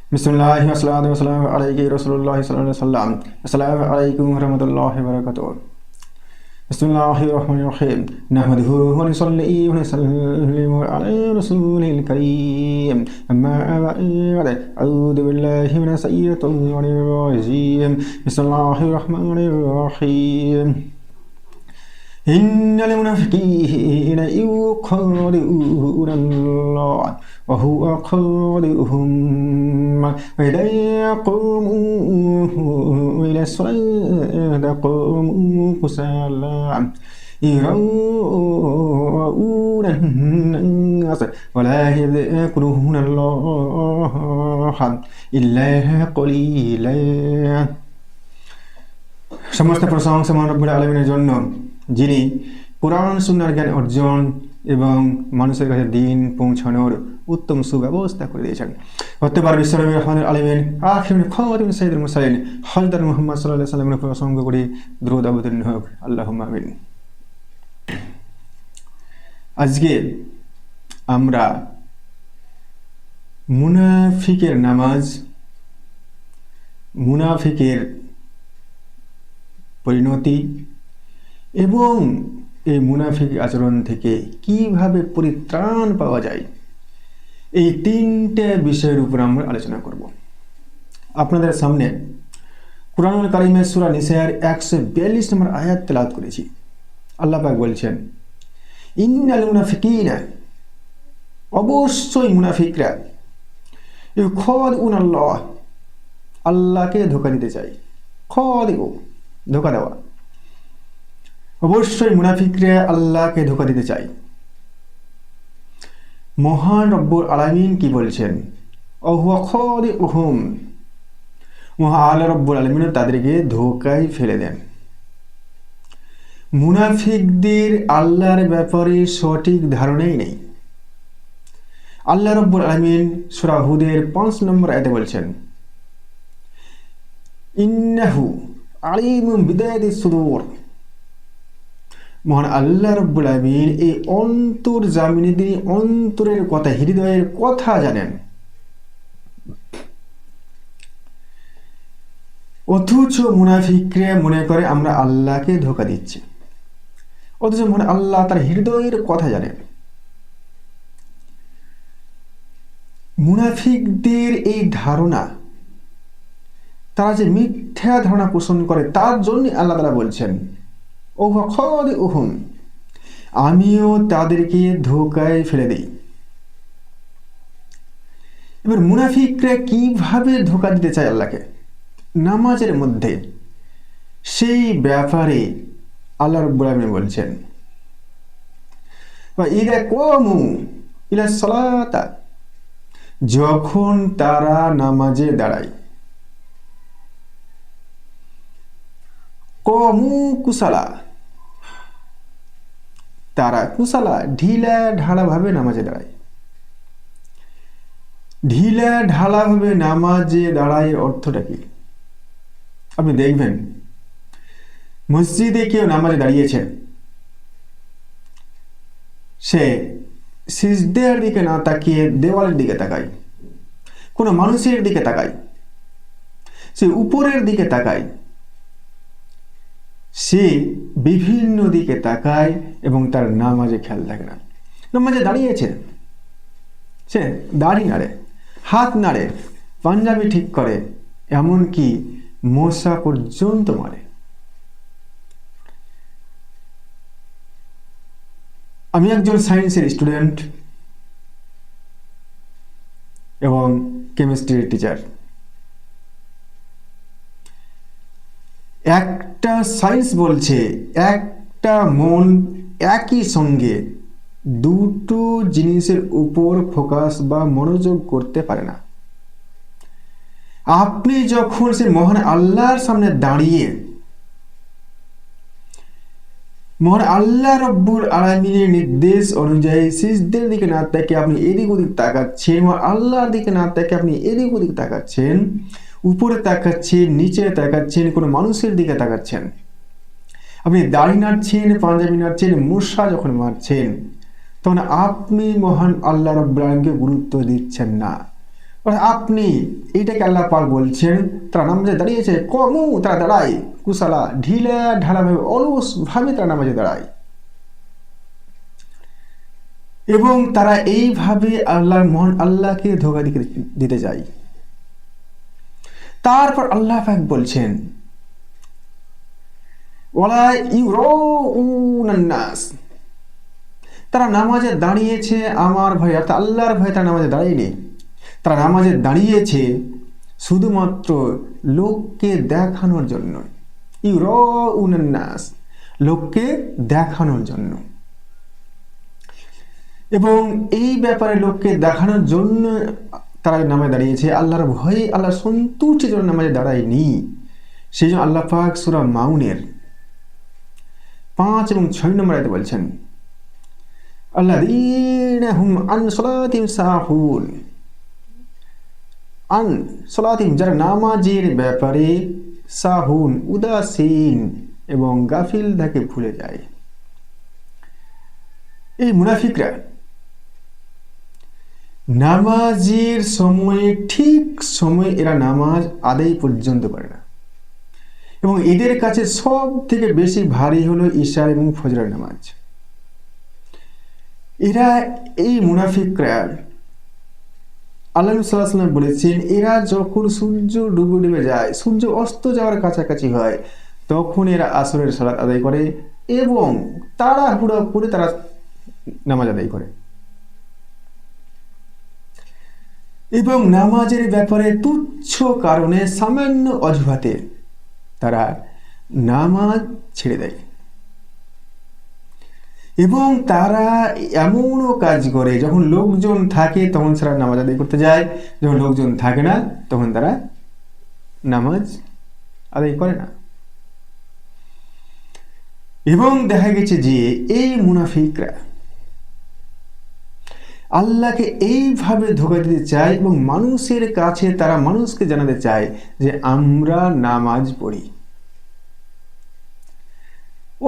बिस्मिल्लाहि वस्सलातु वस्सलामु अलैहि रसूलुल्लाहि सल्लल्लाहु अलैहि वसल्लम। अस्सलामु अलैकुम वरहमतुल्लाहि वबरकातुहू। बिस्मिल्लाहिर रहमानिर रहीम। नहमदुहु व नुसल्ली व नुसल्लिमु अला रसूलिल करीम। अम्मा बअद। अऊज़ु बिल्लाहि मिनश शैतानिर रजीम। बिस्मिल्लाहिर रहमानिर रहीम। इन्नल मुनाफिकीन युख़ादिऊन अल्लाह व हुवा ख़ादिउहुम व इज़ा क़ामू इला स्सलाति क़ामू कुसाला युराऊन अन्नास व ला यज़कुरूना अल्लाह इल्ला क़लीला। समस्त प्रशंसा महान रब्बुल आलमीনের জন্য, যিনি কোরআন সুন্নাহর জ্ঞান অর্জন এবং মানুষের কাছে দ্বীন পৌঁছানোর উত্তম সুব্যবস্থা করে দিয়েছেন। অতঃপর বিশ্বনবী রহমাতুল আলামিন আখির খাতিম সাইয়্যিদুল মুরসালিন হযরত মুহাম্মদ সাল্লাল্লাহু আলাইহি ওয়াসাল্লামের উপর প্রসঙ্গ করে দরুদ অবতীর্ণ হোক। আল্লাহুম্মা আমিন। আজকে আমরা মুনাফিকের নামাজ, মুনাফিকের পরিণতি এবং এই মুনাফিক আচরণ থেকে কিভাবে পরিত্রাণ পাওয়া যায়, এই তিনটে বিষয়ের উপর আমরা আলোচনা করব। আপনাদের সামনে কুরআনুল কারীমের সূরা নিসার 142 নম্বর আয়াত তেলাওয়াত করেছি। আল্লাহ পাক বলছেন, ইন্নাল মুনাফিকিনা, অবশ্যই মুনাফিকরা, ইউখাদিউন আল্লাহ, আল্লাহকে ধোঁকা দিতে চায়। খাদিউ, ধোঁকা দেওয়া। অবশ্যই মুনাফিকরা আল্লাহকে ধোঁকা দিতে চায়। মহান রব্বুল আলামিন কি বলছেন? ওহুয়া খাদিউহুম, মহান আল্লাহ রব্বুল আলামিন তাদেরকে ধোঁকায় ফেলে দেন। মুনাফিকদের আল্লাহর ব্যাপারে সঠিক ধারণাই নেই। আল্লাহ রব্বুল আলামিন সূরা হুদের 5 নম্বর আয়াতে বলছেন, ইন্নাহু আলিমুম বিদায়াতিস সুদূর, মহান আল্লাহ রব্বুল আলামিন এই অন্তর্জামিনী, অন্তরের কথা, হৃদয়ের কথা জানেন। অথচ মুনাফিকরা মনে করে আমরা আল্লাহকে ধোঁকা দিচ্ছি, অথচ মহান আল্লাহ তার হৃদয়ের কথা জানেন। মুনাফিকদের এই ধারণা, তারা যে মিথ্যা ধারণা পোষণ করে, তার জন্য আল্লাহ তাআলা বলছেন, ওহুয়া খাদিউহুম, আমিও তাদেরকে ধোঁকায় ফেলে দেই। এবার মুনাফিকরা কিভাবে ধোঁকা দিতে চায় আল্লাহকে নামাজের মধ্যে, সেই ব্যাপারে আল্লাহ রাব্বুল আলামিন বলছেন, ওয়া ইযা কামু ইলা সলাতা, যখন তারা নামাজে দাঁড়ায়, কামু কুসালা, তারা কুসালা ঢিলা ঢালা ভাবে নামাজে দাঁড়ায়। ঢিলা ঢালা ভাবে নামাজে দাঁড়ায় অর্থটা কি? আপনি দেখবেন মসজিদে কেউ নামাজে দাঁড়িয়েছে, সে সিজদার দিকে না তাকিয়ে দেওয়ালের দিকে তাকায়, কোনো মানুষের দিকে তাকায়, সে উপরের দিকে তাকায়, সে বিভিন্ন দিকে তাকায় এবং তার নামাজে খেয়াল থাকে না। নামাজে দাঁড়িয়েছে, সে দাড়ি নাড়ে, হাত নাড়ে, পাঞ্জাবি ঠিক করে, এমনকি মশা পর্যন্ত মারে। আমি একজন সায়েন্সের স্টুডেন্ট এবং কেমিস্ট্রির টিচার। একটা সায়েন্স বলছে একটা মন একই সঙ্গে দুটো জিনিসের উপর ফোকাস বা মনোযোগ করতে পারে না। আপনি যখন সে মহান আল্লাহর সামনে দাঁড়িয়ে মহান আল্লাহ রব্বুল আলামিনের নির্দেশ অনুযায়ী সিজদার দিকে না তাকিয়ে আপনি এদিক ওদিক তাকাচ্ছেন, মহান আল্লাহর দিকে না তাকিয়ে আপনি এদিক ওদিক তাকাচ্ছেন, উপরে তাকাচ্ছেন, নিচে তাকাচ্ছেন, কোনো মানুষের দিকে তাকাচ্ছেন, আপনি দাড়ি নাড়ছেন, পাঞ্জাবি নাড়ছেন, মশা যখন মারছেন, তখন আপনি মহান আল্লাহ রাব্বুল আলামিনকে গুরুত্ব দিচ্ছেন না, আপনি এইটাকে আল্লাহ পাক বলছেন তারা নামাজে দাঁড়িয়েছে, কমু তারা দাঁড়ায়, কুসালা ঢিলা ঢালাভাবে অলসভাবে তারা নামাজে দাঁড়ায়, এবং তারা এইভাবে আল্লাহকে ধোঁকা দিতে যায়। তারপর আল্লাহ পাক বলছেন ওয়ালা ইউরাউনান নাস, তারা নামাজে দাঁড়িয়েছে আমার ভয়ে, অর্থাৎ আল্লাহর ভয়ে তারা নামাজে দাঁড়িয়েনি। তারা নামাজে দাঁড়িয়েছে শুধুমাত্র লোককে দেখানোর জন্য। ইউরাউনান নাস, লোককে দেখানোর জন্য। এবং এই ব্যাপারে লোককে দেখানোর জন্য তারা নামাজে দাঁড়িয়েছে, আল্লাহর ভয়ে, আল্লাহর সন্তুষ্টির জন্য নামাজে দাঁড়ায়নি। সেই জন্য আল্লাহ পাক সূরা মাউনের 5 এবং 6 নম্বর আয়াতে বলছেন আল্লাযীনা হুম আন সালাতিহিম সাহুন, আন সালাতিহিম, যারা নামাজের ব্যাপারে সাহুন, উদাসীন এবং গাফিল থাকে, ভুলে যায়। এই মুনাফিকরা নামাজের সময়ে ঠিক সময়ে এরা নামাজ আদায় পর্যন্ত করে না, এবং এদের কাছে সব থেকে বেশি ভারী হলো ঈশা এবং ফজরের নামাজ। এরা, এই মুনাফিকরা, আল্লাহ সাল্লাল্লাহু আলাইহি ওয়াসাল্লাম বলেছেন এরা যখন সূর্য ডুবে যায়, সূর্য অস্ত যাওয়ার কাছাকাছি হয়, তখন এরা আসরের সালাত আদায় করে এবং তাড়াহুড়ো করে তারা নামাজ আদায় করে, এবং নামাজের ব্যাপারে তুচ্ছ কারণে, সামান্য অজুহাতে তারা নামাজ ছেড়ে দেয়। এবং তারা এমনও কাজ করে, যখন লোকজন থাকে তখন তারা নামাজ আদায় করতে যায়, যখন লোকজন থাকে না তখন তারা নামাজ আদায় করে না। এবং দেখা গেছে যে এই মুনাফিকরা আল্লাহকে এইভাবে ধোঁকা দিতে চায় এবং মানুষের কাছে তারা মানুষকে জানাতে চায় যে আমরা নামাজ পড়ি,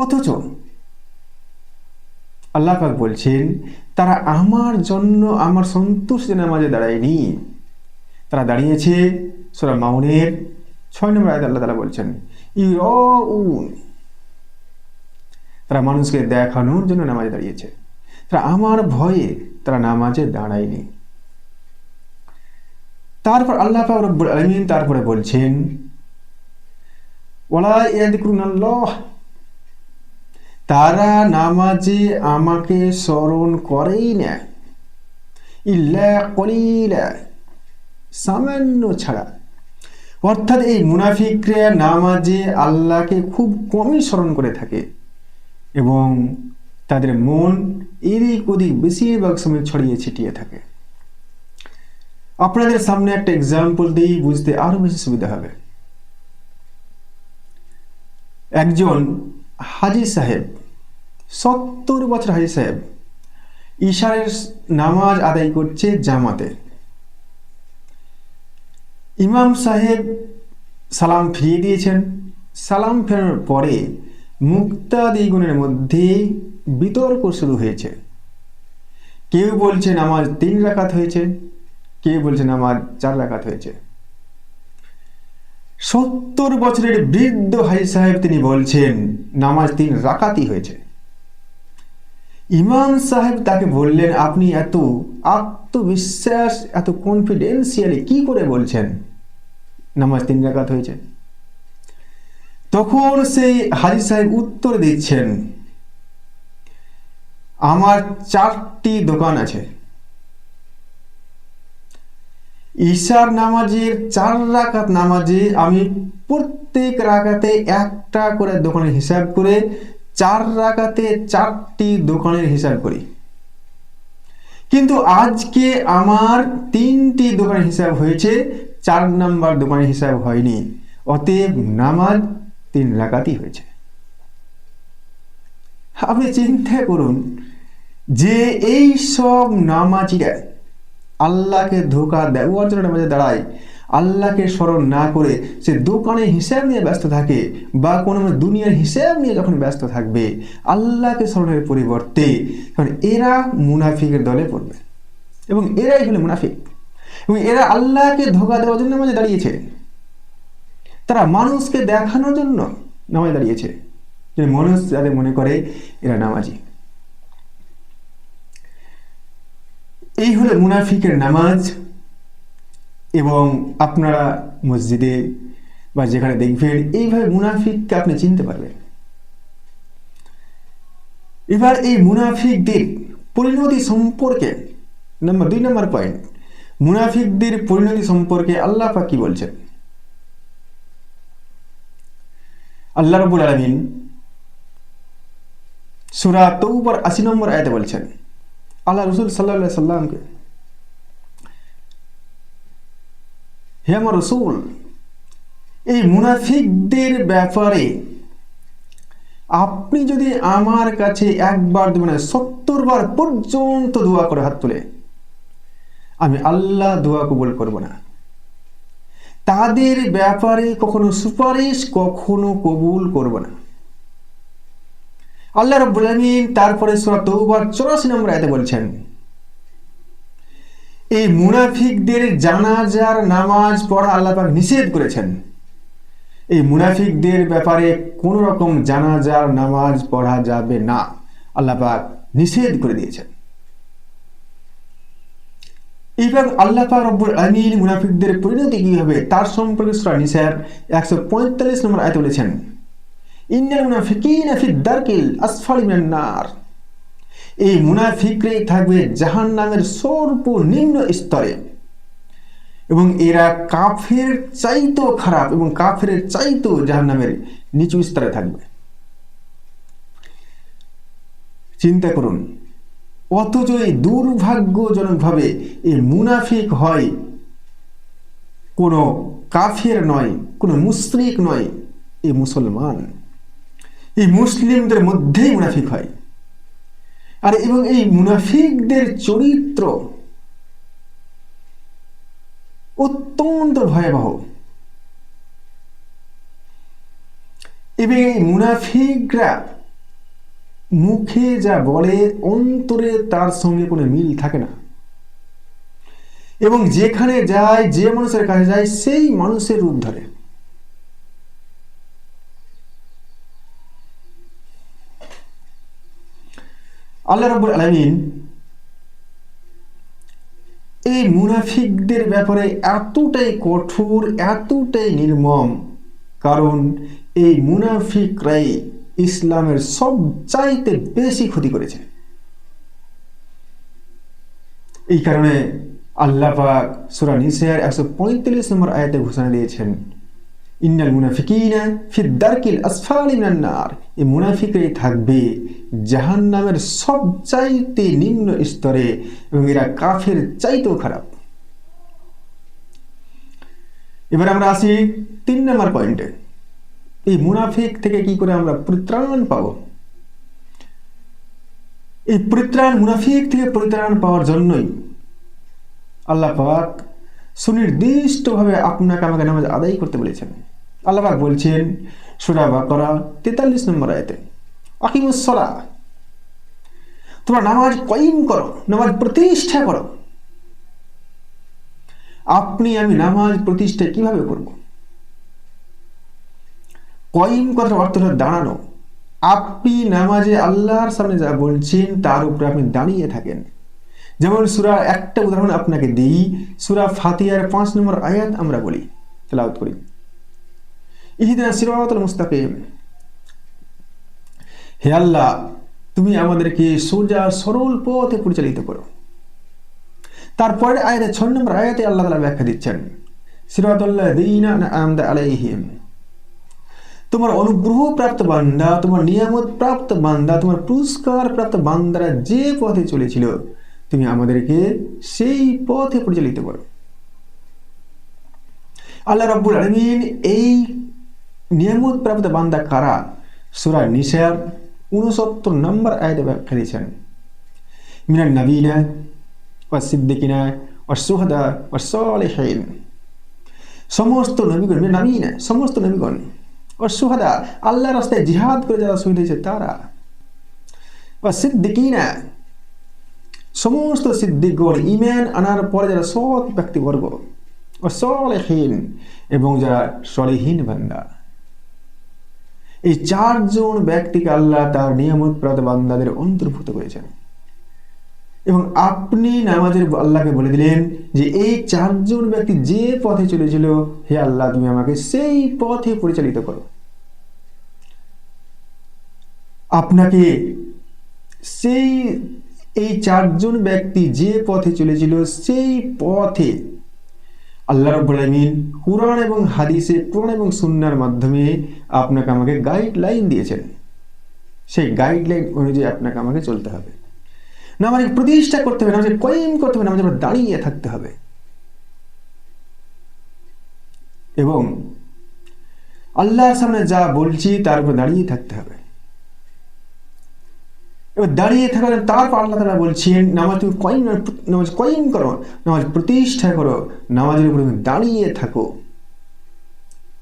অথচ আল্লাহ পাক বলছেন তারা আমার জন্য, আমার সন্তুষ্টি নামাজে দাঁড়ায়নি, তারা দাঁড়িয়েছে সূরা মাউনের 6 নম্বর আয়াতে আল্লাহ তাআলা বলছেন ইউরাউন, তারা মানুষকে দেখানোর জন্য নামাজে দাঁড়িয়েছে, তারা আমার ভয়ে তারা নামাজে দাঁড়ায়নি। তারপর আল্লাহ পাক রব্বুল আলামিন তারপরে বলছেন ওয়ালা ইয়াযকুরুনাল্লাহ, তারা নামাজে আমাকে স্মরণ করেই না, ইল্লা কলিলা, সামান্য ছাড়া। অর্থাৎ এই মুনাফিকরা নামাজে আল্লাহকে খুব কমই স্মরণ করে থাকে এবং তাদের মন এদিক ওদিক বেশিরভাগ সময় ছড়িয়ে ছিটিয়ে থাকে। আপনাদের সামনে একটা এক্সাম্পল দিই, বুঝতে আরো বেশি সুবিধা হবে। একজন হাজী সাহেব, 70 বছর হাজী সাহেব, ঈশারের নামাজ আদায় করছে জামাতে। ইমাম সাহেব সালাম ফিরিয়ে দিয়েছেন। সালাম ফেরানোর পরে মুক্তাদিগণের মধ্যে বিতর্ক শুরু হয়েছে। কেউ বলছে নামাজ 3 রাকাত হয়েছে, কেউ বলছে নামাজ 4 রাকাত হয়েছে। 70 বছরের বৃদ্ধ হাজী সাহেব তিনি বলছেন নামাজ 3 রাকাতই হয়েছে। ইমাম সাহেব তাকে বললেন আপনি এত আত্মবিশ্বাস, এত কনফিডেন্সিয়ালি কি করে বলছেন নামাজ 3 রাকাত হয়েছে? তখন সেই হাজী সাহেব উত্তর দিচ্ছেন আমার 4টি দোকান আছে, ঈশার নামাজের 4 রাকাত নামাজে আমি প্রত্যেক রাকাতে একটা করে দোকানের হিসাব করে 4 রাকাতে 4টি দোকানের হিসাব করি, কিন্তু আজকে আমার 3টি দোকানের হিসাব হয়েছে, 4 নাম্বার দোকানের হিসাব হয়নি, অতএব নামাজ 3 রাকাতই হয়েছে। আপনি চিন্তা করুন যে এই সব নামাজিরা আল্লাহকে ধোঁকা দেওয়ার জন্য নামাজে দাঁড়ায়, আল্লাহকে স্মরণ না করে সে দোকানের হিসাব নিয়ে ব্যস্ত থাকে বা কোনো দুনিয়ার হিসাব নিয়ে যখন ব্যস্ত থাকবে আল্লাহকে স্মরণের পরিবর্তে, কারণ এরা মুনাফিকের দলে পড়বে এবং এরাই হলো মুনাফিক। এবং এরা আল্লাহকে ধোঁকা দেওয়ার জন্য নামাজে দাঁড়িয়েছে, তারা মানুষকে দেখানোর জন্য নামাজে দাঁড়িয়েছে, যে মানুষ যাদের মনে করে এরা নামাজি। এই হলো মুনাফিকের নামাজ। এবং আপনারা মসজিদে বা যেখানে দেখবেন এইভাবে মুনাফিককে আপনি চিনতে পারবেন। এবার এই মুনাফিকদের পরিণতি সম্পর্কে 2 নম্বর পয়েন্ট, মুনাফিকদের পরিণতি সম্পর্কে আল্লাহ পাক কি বলছেন। আল্লাহ রাব্বুল আলামিন সূরা তাওবার 80 নম্বর আয়াতে বলছেন, আল্লাহ রাসূল সাল্লাল্লাহু আলাইহি সাল্লামকে, হে আমার রাসূল, এই মুনাফিকদের ব্যাপারে আপনি যদি আমার কাছে একবার মানে 70 বার পর্যন্ত দোয়া করে হাত তুলে, আমি আল্লাহ দোয়া কবুল করব না। তাদের ব্যাপারে কখনো সুপারিশ কখনো কবুল করব না। আল্লাহ রাব্বুল আলামিন তারপরে সূরা তাওবার 84 নম্বর আয়াতে বলছেন, এই মুনাফিকদের জানাজার নামাজ পড়া আল্লাহ পাক নিষেধ করেছেন। এই মুনাফিকদের ব্যাপারে কোন রকম জানাজার নামাজ পড়া যাবে না, আল্লাহ পাক নিষেধ করে দিয়েছেন। এবং আল্লাহ পাক রব্বুল আলামিন মুনাফিকদের পরিণতি কি হবে তার সম্পর্কে সূরা নিসার 145 নম্বর আয়াতে বলেছেন, ইন্নাল মুনাফিকিনা ফি দারকিল আসফালি মিনান নার, এই মুনাফিকরাই থাকবে জাহান্নামের সর্বনিম্ন স্তরে, এবং এরা কাফের চাইতেও খারাপ এবং কাফেরের চাইতেও জাহান্নামের নিচু স্তরে থাকবে। চিন্তা করুন, অথচ এই দুর্ভাগ্যজনকভাবে এই মুনাফিক হয় কোনো কাফের নয়, কোনো মুশরিক নয়, এই মুসলমান, এই মুসলিমদের মধ্যেই মুনাফিক হয়। আর এবং এই মুনাফিকদের চরিত্র অত্যন্ত ভয়াবহ। এবং এই মুনাফিকরা মুখে যা বলে অন্তরে তার সঙ্গে কোনো মিল থাকে না, এবং যেখানে যায় যে মানুষের কাছে যায় সেই মানুষের রূপ ধরে। আল্লাহ রাব্বুল আলামিন এই মুনাফিকদের ব্যাপারে এতটাই কঠোর, এতটাই নির্মম, কারণ এই মুনাফিকরাই ইসলামের সবচাইতে বেশি ক্ষতি করেছে। এই কারণে আল্লাহ পাক সূরা নিসার 145 নম্বর আয়াতে ঘোষণা দিয়েছেন, ইন্নাল মুনাফিকিনা ফি দারকিল আসফালি মিনান নার, এই মুনাফিকরাই থাকবে জাহান্নামের সবচাইতে নিম্ন স্তরে, এবং এরা কাফের চাইতেও খারাপ। এবার আমরা আসি 3 নম্বর পয়েন্টে, এই মুনাফিক থেকে কি করে আমরা পরিত্রাণ পাব। এই পরিত্রাণ, মুনাফিক থেকে পরিত্রাণ পাওয়ার জন্যই আল্লাহ পাক সুনির্দিষ্টভাবে আপনাকে আমাকে নামাজ আদায় করতে বলেছেন। আল্লাহ পাক বলছেন সূরা বাকারা 43 নম্বর আয়াতে, আকিমুস সালাহ, তোমরা নামাজ কায়েম করো, নামাজ প্রতিষ্ঠা করো। আপনি আমি নামাজ প্রতিষ্ঠা কিভাবে করব? কায়েম করার অর্থ হলো দাঁড়ানো। আপনি নামাজে আল্লাহর সামনে যা বলছেন তার উপরে আপনি দাঁড়িয়ে থাকেন। যেমন সূরা, একটা উদাহরণ আপনাকে দিই, সূরা ফাতিহার 5 নম্বর আয়াত আমরা বলি, তেলাওয়াত করি, ইহদিনাস সিরাতাল মুস্তাকিম, হে আল্লাহ তুমি আমাদেরকে সোজা সরল পথে পরিচালিত করো। তারপরে আয়াতে 6 নম্বর আয়াতে আল্লাহ তাআলা ব্যাখ্যা দিচ্ছেন, সিরাতাল্লাযীনা আনআমতা আলাইহিম, তোমার অনুগ্রহ প্রাপ্ত বান্দা, তোমার নিয়ামত প্রাপ্ত বান্দা, তোমার পুরস্কার প্রাপ্ত বান্দারা যে পথে চলেছিল তুমি আমাদেরকে সেই পথে পরিচালিত করো। আল্লাহ রাব্বুল আলামিন এই নিয়ামত প্রাপ্ত বান্দা কারা? সূরা নিসার 69 নম্বর আয়াতে ব্যাখ্যা দিয়েছেন, মিনান নবীনা ওয়াস সিদ্দিকিনা ওয়াস শুহাদা ওয়াস সালিহিন, সমস্ত নবীগণ, মিনান নবীনা সমস্ত নবীগণ, ওয়াস শুহাদা আল্লাহর রাস্তায় জিহাদ করে যারা শহীদ হয়েছে তারা, ওয়াস সিদ্দিকিনা সমস্ত সিদ্দিকগণ, ঈমান আনার পরে যারা সৎ ব্যক্তিবর্গ ও সলেহীন এবং যারা সলিহীন বান্দা, এই 4 জন ব্যক্তিকে আল্লাহ তার নিয়ামত প্রাপ্ত বান্দাদের অন্তর্ভুক্ত করেছেন। এবং আপনি নামাজের আল্লাহকে বলে দিলেন যে এই 4 জন ব্যক্তি যে পথে চলেছিল, হে আল্লাহ তুমি আমাকে সেই পথে পরিচালিত করো। আপনাকে এই 4 জন ব্যক্তি যে পথে চলেছিল সেই পথে আল্লাহ রাব্বুল আলামিন কুরআন এবং হাদিসে, কোরআন এবং সুন্নাহর মাধ্যমে আপনাকে আমাকে গাইডলাইন দিয়েছেন। সেই গাইডলাইন অনুযায়ী আপনাকে আমাকে চলতে হবে। নামাজকে প্রতিষ্ঠা করতে হবে, নামাজকে কায়েম করতে হবে, নামাজে দাঁড়িয়ে থাকতে হবে এবং আল্লাহর সামনে যা বলছি তার উপর দাঁড়িয়ে থাকতে হবে। এবার দাঁড়িয়ে থাকার তারপর আল্লাহ তাআলা বলছেন নামাজ কায়েম করো, নামাজ প্রতিষ্ঠা করো, নামাজের উপর দাঁড়িয়ে থাকো।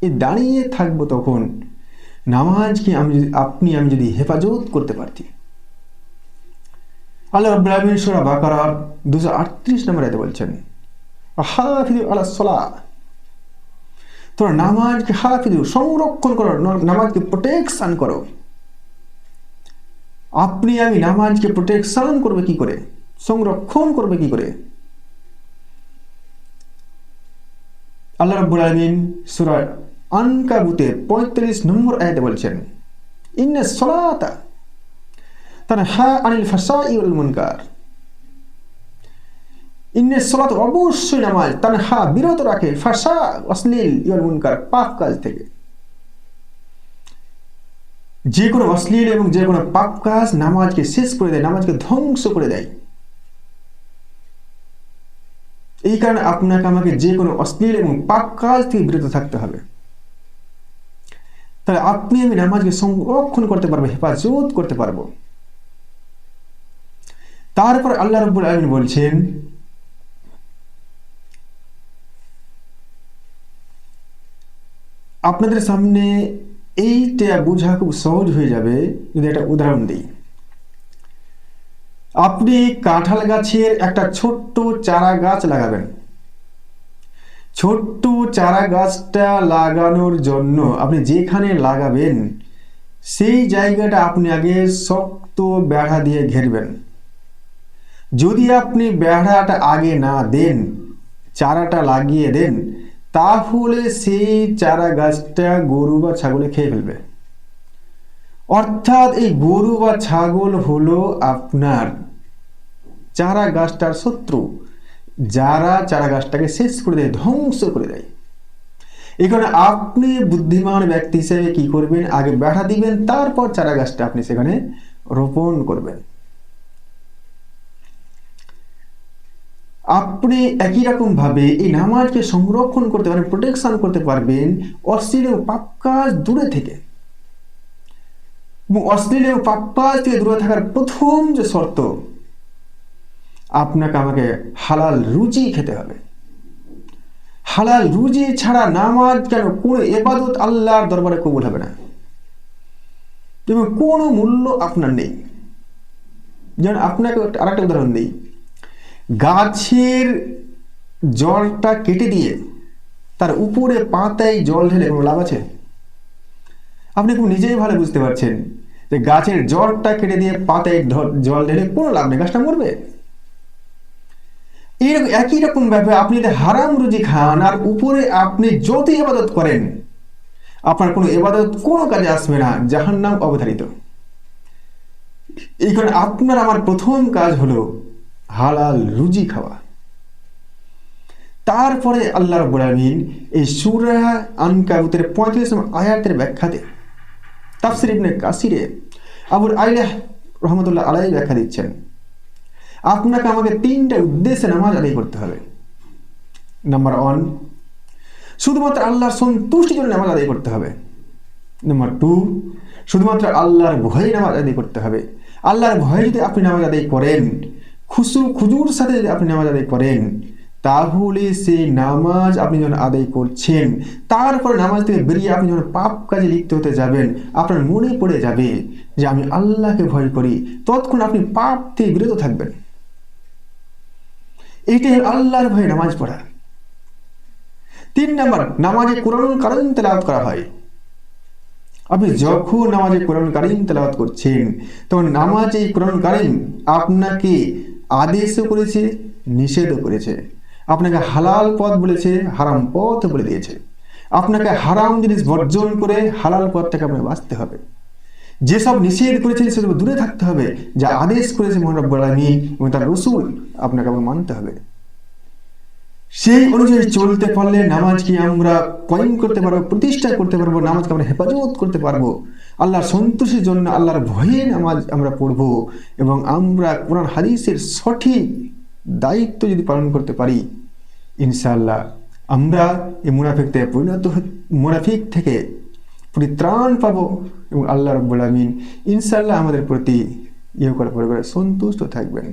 এই দাঁড়িয়ে থাকবো তখন নামাজকে আমি যদি হেফাজত করতে পারছি। আল্লাহ রাব্বুল আলামিন সূরা বাকারার 238 নম্বর আয়াতে বলছেন, হাফিজু আলাস সালাহ, তোমরা নামাজকে হাফিজু, সংরক্ষণ করো, নামাজকে প্রোটেকশন করো। আমি নামাজকে প্রোটেকশন করবে কি করে, সংরক্ষণ করবে কি করে? আল্লাহ রাব্বুল আলামিন সূরা আনকাবুতের 35 নম্বর আয়াতে বলছেন, ইন্নাস সালাতা তানহা আনিল ফাহশাই ওয়াল মুনকার। ইন্নাস সালাত, অবশ্যই নামাজ, তানহা বিরত রাখে, ফাহশা অশ্লীল, ওয়াল মুনকার পাপ কাজ থেকে। যে কোনো অশ্লীল এবং যে কোনো পাপ কাজ নামাজকে শেষ করে দেয়, নামাজকে ধ্বংস করে দেয়। এই কারণে আপনাকে আমাকে যে কোনো অশ্লীল এবং পাপ কাজ থেকে বিরত থাকতে হবে। তাহলে আমি নামাজকে সংরক্ষণ করতে পারবো, হেফাজত করতে পারবো। তারপর আল্লাহ রাব্বুল আলামিন বলছেন, আপনাদের সামনে এইটা বোঝা খুব সহজ হয়ে যাবে যদি একটা উদাহরণ দিই। আপনি কাঁঠাল গাছের একটা ছোট্ট চারা গাছ লাগাবেন। ছোট্ট চারা গাছটা লাগানোর জন্য আপনি যেখানে লাগাবেন সেই জায়গাটা আপনি আগে শক্ত বেড়া দিয়ে ঘেরবেন। যদি আপনি বেড়াটা আগে না দেন, চারাটা লাগিয়ে দেন, তাহলে সেই চারা গাছটা গরু বা ছাগলে খেয়ে ফেলবে। অর্থাৎ এই গরু বা ছাগল হলো আপনার চারা গাছটার শত্রু, যারা চারা গাছটাকে শেষ করে দেয়, ধ্বংস করে দেয়। এই কারণে আপনি বুদ্ধিমান ব্যক্তি হিসেবে কি করবেন, আগে বেড়া দিবেন, তারপর চারা গাছটা আপনি সেখানে রোপণ করবেন। আপনি একই রকম ভাবে এই নামাজকে সংরক্ষণ করতে পারবেন, প্রোটেকশন করতে পারবেন অশ্লীল ও পাপ কাজ দূরে থেকে। এবং অশ্লীল ও পাপ কাজ থেকে দূরে থাকার প্রথম যে শর্ত, আপনাকে আমাকে হালাল রুজি খেতে হবে। হালাল রুজি ছাড়া নামাজ কেন, কোনো ইবাদত আল্লাহর দরবারে কবুল হবে না এবং কোনো মূল্য আপনার নেই। যেমন আপনাকে আরেকটা উদাহরণ দিই, গাছের জলটা কেটে দিয়ে তার উপরে পাতায় জল ঢেলে কোনো লাভ আছে? আপনি খুব নিজেই ভালো বুঝতে পারছেন যে গাছের জলটা কেটে দিয়ে পাতায় জল ঢেলে কোনো লাভ নেই, গাছটা মরবে। এরকম একই রকম ভাবে আপনি যদি হারাম রুজি খান আর উপরে আপনি যত ইবাদত করেন, আপনার কোনো ইবাদত কোনো কাজে আসবে না, জাহান্নাম অবধারিত। এই কারণে আপনার আমার প্রথম কাজ হলো হালাল রুজি খাওয়া। তারপরে আল্লাহ রাব্বুল আলামিন এই সূরা আনকাবুতের 35 নম্বর আয়াতের ব্যাখ্যাতে তাফসীর ইবনে কাসিরে আবুল আইলাহ রহমাতুল্লাহ আলাইহি ব্যাখ্যা দিচ্ছেন, আপনাকে আমাকে 3টা উদ্দেশ্যে নামাজ আদায় করতে হবে। নাম্বার 1, শুধুমাত্র আল্লাহর সন্তুষ্টির জন্য নামাজ আদায় করতে হবে। নাম্বার 2, শুধুমাত্র আল্লাহর ভয়ে নামাজ আদায় করতে হবে। আল্লাহর ভয়ে যদি আপনি নামাজ আদায় করেন, খুজুর সাথে যদি আপনি নামাজ আদায় করেন, তাহলে সেই নামাজ আপনি যখন আদায় করছেন, তারপরে নামাজ থেকে বেরিয়ে আপনি যখন পাপ কাজে লিপ্ত হতে যাবেন, আপনার মনে পড়ে যাবে যে আমি আল্লাহকে ভয় করি, তৎক্ষণ আপনি পাপ থেকে বিরত থাকবেন। এইটাই আল্লাহর ভয়ে নামাজ পড়া। 3 নাম্বার, নামাজে কোরআন কারীম তেলাওয়াত করা হয়। আপনি যখন নামাজে কোরআন কারীম তেলাওয়াত করছেন, তখন নামাজে কোরআন কারীম আপনাকে আদেশও করেছে, নিষেধও করেছে। আপনাকে হালাল পথ বলেছে, হারাম পথ বলে দিয়েছে। আপনাকে হারাম জিনিস বর্জন করে হালাল পথটাকে আপনাকে বাঁচতে হবে। যেসব নিষেধ করেছেন সেসব দূরে থাকতে হবে। যা আদেশ করেছে মহান রব্বুল আলামিন এবং তার রাসূল, আপনাকে মানতে হবে। সেই অনুযায়ী চলতে পারলে নামাজকে আমরা কয়েম করতে পারবো, প্রতিষ্ঠা করতে পারবো, নামাজকে আমরা হেফাজত করতে পারবো। আল্লাহর সন্তুষ্টির জন্য আল্লাহর ভয়ে নামাজ আমরা পড়বো এবং আমরা কোরআন হাদিসের সঠিক দায়িত্ব যদি পালন করতে পারি, ইনশাআল্লাহ আমরা এই মুনাফিক থেকে পরিত্রাণ পাবো এবং আল্লাহ রাব্বুল আলামিন ইনশাআল্লাহ আমাদের প্রতি করে সন্তুষ্ট থাকবেন।